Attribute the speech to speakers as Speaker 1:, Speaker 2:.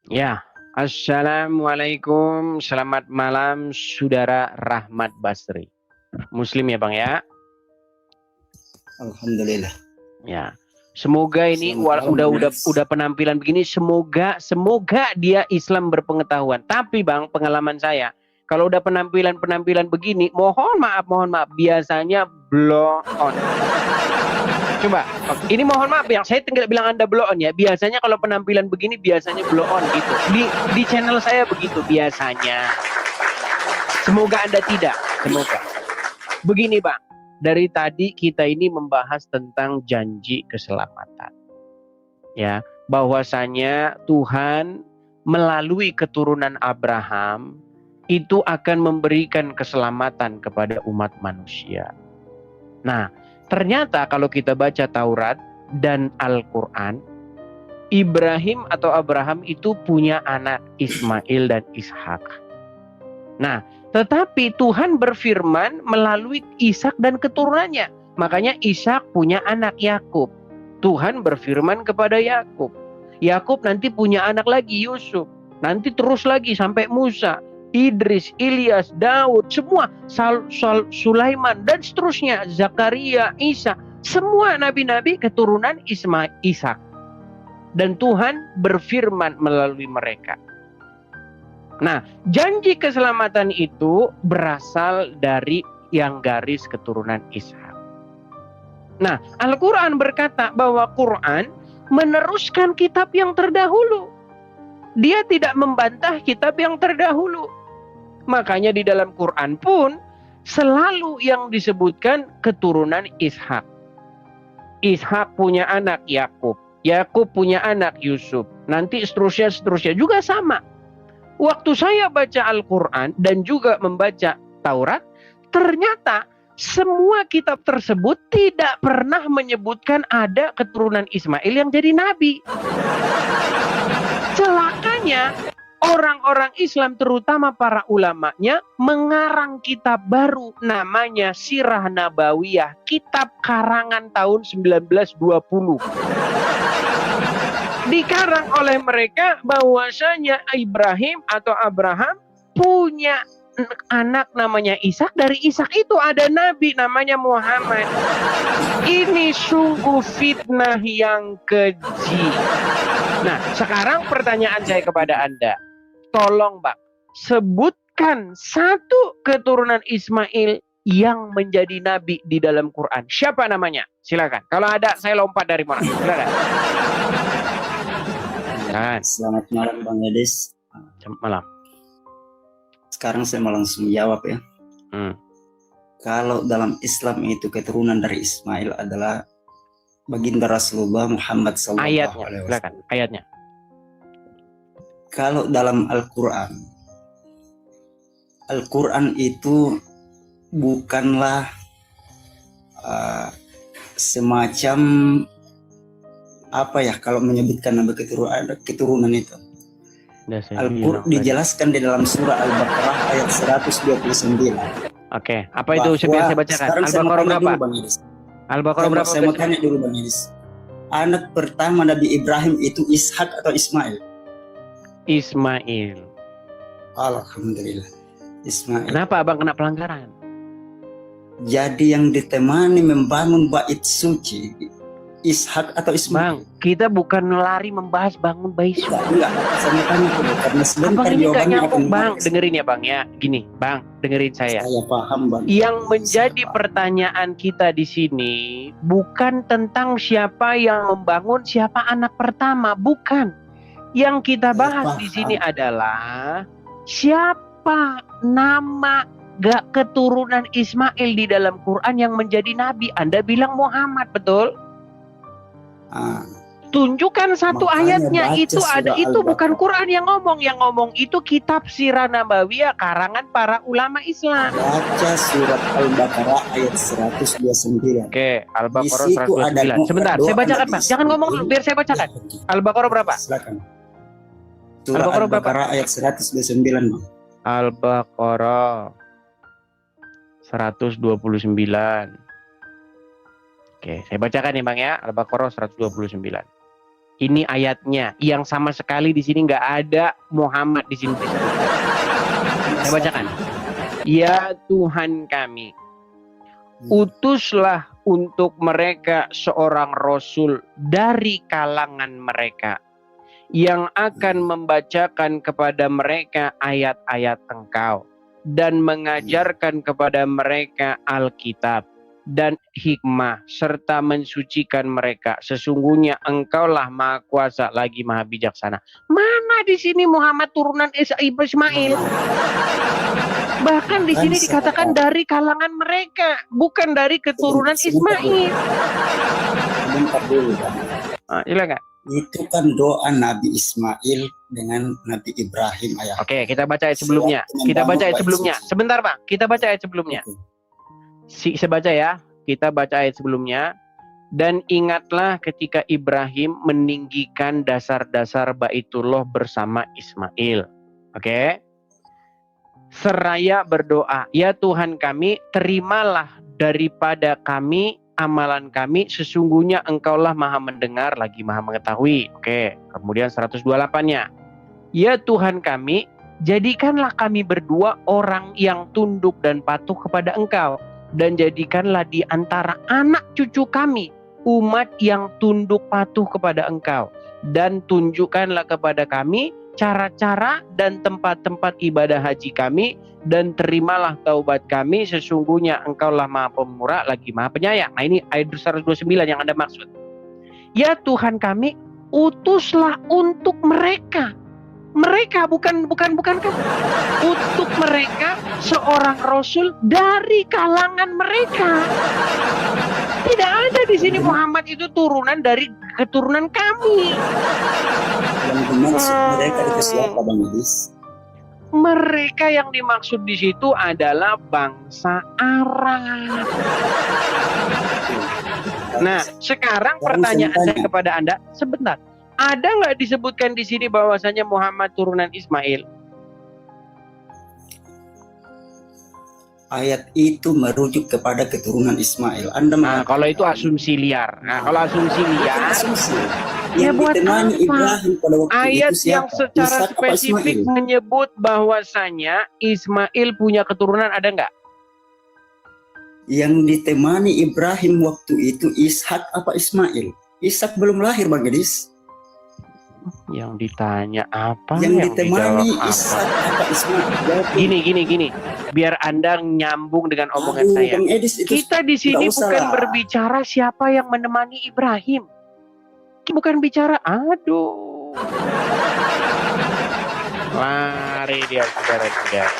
Speaker 1: Ya, Assalamualaikum, selamat malam saudara Rahmat Basri. Muslim ya Bang ya?
Speaker 2: Alhamdulillah.
Speaker 1: Ya. Semoga ini
Speaker 2: Selamat malam,
Speaker 1: udah penampilan begini, semoga dia Islam berpengetahuan. Tapi Bang, pengalaman saya, kalau udah penampilan begini, mohon maaf, biasanya blow on. Coba, ini mohon maaf yang saya tinggal bilang Anda blow on ya. Biasanya kalau penampilan begini biasanya blow on gitu. Di channel saya begitu biasanya. Semoga Anda tidak. Semoga. Begini Bang, dari tadi kita ini membahas tentang janji keselamatan. Ya, bahwasanya Tuhan melalui keturunan Abraham itu akan memberikan keselamatan kepada umat manusia. Nah, ternyata kalau kita baca Taurat dan Al-Quran, Ibrahim atau Abraham itu punya anak Ismail dan Ishak. Nah, tetapi Tuhan berfirman melalui Ishak dan keturunannya. Makanya Ishak punya anak Yakub. Tuhan berfirman kepada Yakub. Yakub nanti punya anak lagi Yusuf. Nanti terus lagi sampai Musa, Idris, Ilyas, Daud, semua, Sulaiman dan seterusnya, Zakaria, Isa, semua nabi-nabi keturunan Ishak. Dan Tuhan berfirman melalui mereka. Nah, janji keselamatan itu berasal dari yang garis keturunan Ishak. Nah, Al-Quran berkata bahwa Quran meneruskan kitab yang terdahulu. Dia tidak membantah kitab yang terdahulu. Makanya di dalam Quran pun selalu yang disebutkan keturunan Ishak. Ishak punya anak Yakub. Yakub punya anak Yusuf. Nanti seterusnya juga sama. Waktu saya baca Al-Quran dan juga membaca Taurat, ternyata semua kitab tersebut tidak pernah menyebutkan ada keturunan Ismail yang jadi nabi. Celakanya, orang-orang Islam terutama para ulamanya mengarang kitab baru namanya Sirah Nabawiyah, kitab karangan tahun 1920. Dikarang oleh mereka bahwasanya Ibrahim atau Abraham punya anak namanya Ishak. Dari Ishak itu ada nabi namanya Muhammad. Ini sungguh fitnah yang keji. Nah, sekarang pertanyaan saya kepada Anda. Tolong Bang, sebutkan satu keturunan Ismail yang menjadi nabi di dalam Quran. Siapa namanya? Silakan. Kalau ada, saya lompat dari mana? Silakan.
Speaker 2: Selamat malam Bang Yadis.
Speaker 1: Selamat malam.
Speaker 2: Sekarang saya mau langsung jawab ya. Kalau dalam Islam itu keturunan dari Ismail adalah baginda Rasulullah Muhammad SAW.
Speaker 1: Ayatnya, silakan. Ayatnya.
Speaker 2: Kalau dalam Al-Quran itu bukanlah semacam apa ya kalau menyebutkan nama keturunan itu. Al-Quran dijelaskan di dalam surah Al-Baqarah ayat 129.
Speaker 1: Oke, apa itu saya bacakan? Al-Baqarah berapa? Al-Baqarah berapa?
Speaker 2: Saya mau tanya dulu Bang Yadis. Anak pertama Nabi Ibrahim itu Ishak atau Ismail?
Speaker 1: Ismail.
Speaker 2: Alhamdulillah. Ismail.
Speaker 1: Kenapa Abang kena pelanggaran?
Speaker 2: Jadi yang ditemani membangun bait suci Ishak atau Ismail?
Speaker 1: Bang, kita bukan lari membahas bangun bait suci.
Speaker 2: Enggak, saya tanya dulu karena sebentar
Speaker 1: Abang ini gak nyambung Bang,
Speaker 2: Bang.
Speaker 1: dengerin ya Bang ya. Gini, Bang, dengerin saya.
Speaker 2: Saya paham Bang.
Speaker 1: Yang menjadi pertanyaan kita di sini bukan tentang siapa yang membangun, siapa anak pertama, bukan. Yang kita bahas di sini adalah siapa nama keturunan Ismail di dalam Quran yang menjadi nabi. Anda bilang Muhammad, betul? Tunjukkan satu ayatnya. Itu ada, itu bukan Quran yang ngomong itu kitab Sirah Nabawiyah karangan para ulama Islam.
Speaker 2: Baca surat Al-Baqarah ayat 129.
Speaker 1: Oke, Al-Baqarah 129. Sebentar, saya bacakan Pak. Jangan ngomong dulu, biar saya bacakan. Al-Baqarah berapa?
Speaker 2: Silakan. Surah Al-Baqarah ayat 129 Bang.
Speaker 1: Al-Baqarah 129. Oke, saya bacakan nih Bang ya, Al-Baqarah 129. Ini ayatnya yang sama sekali di sini nggak ada Muhammad di sini. Saya bacakan. Ya Tuhan kami, utuslah untuk mereka seorang rasul dari kalangan mereka yang akan membacakan kepada mereka ayat-ayat Engkau dan mengajarkan kepada mereka Alkitab dan hikmah serta mensucikan mereka. Sesungguhnya Engkaulah Maha Kuasa lagi Maha Bijaksana. Mana di sini Muhammad turunan Ismail? Bahkan di sini dikatakan dari kalangan mereka, bukan dari keturunan Ismail.
Speaker 2: Bentar dulu,
Speaker 1: Silakan.
Speaker 2: itu kan doa Nabi Ismail dengan Nabi Ibrahim ayah.
Speaker 1: Oke, kita baca ayat sebelumnya. Kita baca ayat sebelumnya. Sebentar, Bang. Kita baca ayat sebelumnya. Saya baca ya. Kita baca ayat sebelumnya. Dan ingatlah ketika Ibrahim meninggikan dasar-dasar Baitullah bersama Ismail. Oke. Seraya berdoa, ya Tuhan kami, terimalah daripada kami amalan kami, sesungguhnya Engkaulah Maha mendengar lagi Maha mengetahui. Oke, kemudian 128-nya. Ya Tuhan kami, jadikanlah kami berdua orang yang tunduk dan patuh kepada Engkau, dan jadikanlah di antara anak cucu kami umat yang tunduk patuh kepada Engkau, dan tunjukkanlah kepada kami cara-cara dan tempat-tempat ibadah haji kami, dan terimalah taubat kami, sesungguhnya Engkaulah Maha Pemurah lagi Maha Penyayang. Nah, ini ayat 129 yang Anda maksud. Ya Tuhan kami, utuslah untuk mereka. Mereka bukan kamu. Untuk mereka seorang rasul dari kalangan mereka. Tidak ada di sini Muhammad itu turunan dari keturunan kami.
Speaker 2: Yang dimaksud mereka itu siapa, Bang Idris?
Speaker 1: Mereka yang dimaksud di situ adalah bangsa Arab. Nah, sekarang pertanyaan saya kepada Anda, sebentar. Ada nggak disebutkan di sini bahwasanya Muhammad turunan Ismail?
Speaker 2: Ayat itu merujuk kepada keturunan Ismail.
Speaker 1: Kalau itu asumsi liar. Nah, kalau asumsi liar, ya buat
Speaker 2: ditemani Ibrahim pada waktu
Speaker 1: ayat
Speaker 2: itu siapa?
Speaker 1: yang secara
Speaker 2: Ishak apa
Speaker 1: spesifik
Speaker 2: Ismail?
Speaker 1: menyebut bahwasanya Ismail punya keturunan, ada nggak?
Speaker 2: Yang ditemani Ibrahim waktu itu Ishak apa Ismail? Ishak belum lahir, Bang Gadis.
Speaker 1: Yang ditanya apa?
Speaker 2: Yang ditemani Ishak apa Ismail?
Speaker 1: Gini. Biar Anda nyambung dengan omongan saya.
Speaker 2: Bang Edis,
Speaker 1: Kita di sini bukan berbicara siapa yang menemani Ibrahim. Bukan bicara, lari dia, saudara-saudara.